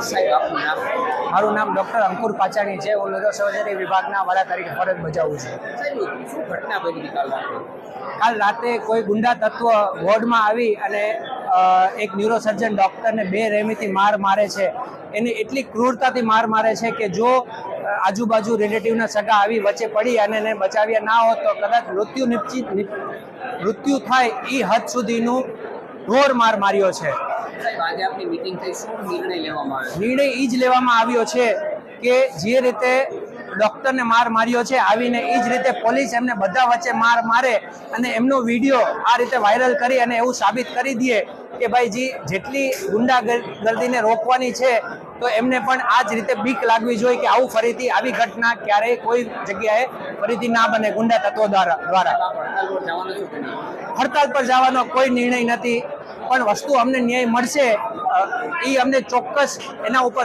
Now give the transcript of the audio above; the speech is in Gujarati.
સાહેબ આપનું નામ? મારું નામ ડૉક્ટર અંકુર પાચાણી છે. હું ન્યુરોસર્જરી વિભાગના વડા તરીકે ફરજ બજાવું છું. સાહેબ શું ઘટના બની કાલ રાતે? કાલ રાતે કોઈ ગુંડા તત્વ વોર્ડમાં આવી અને એક ન્યુરોસર્જન ડૉક્ટરને બેરહેમીથી મારે છે. એને એટલી ક્રૂરતાથી મારે છે કે જો આજુબાજુ રિલેટિવના સગા આવી વચ્ચે પડી અને એને બચાવ્યા ના હોત તો કદાચ મૃત્યુ થાય એ હદ સુધીનું ઘોર માર્યો છે. સાહેબ આજે આપની મીટિંગ થઈ, શું નિર્ણય લેવામાં આવ્યો? નિર્ણય એ જ લેવામાં આવ્યો છે કે જે રીતે ડૉક્ટરને માર્યો છે આવીને એ જ રીતે પોલીસ એમને બધા વચ્ચે મારે અને એમનો વિડીયો આ રીતે વાયરલ કરી અને એવું સાબિત કરી દે કે ભાઈ જેટલી ગુંડાગર્દીને રોકવાની છે તો એમને પણ આ જ રીતે બીક લાગવી જોઈએ કે આવું ફરીથી આવી ઘટના ક્યારેય કોઈ જગ્યાએ ફરીથી ના બને ગુંડા તત્વો દ્વારા. હડતાલ પર જવાનો કોઈ નિર્ણય નથી, પણ વસ્તુ અમને ન્યાય મળશે એ અમને ચોક્કસ એના ઉપર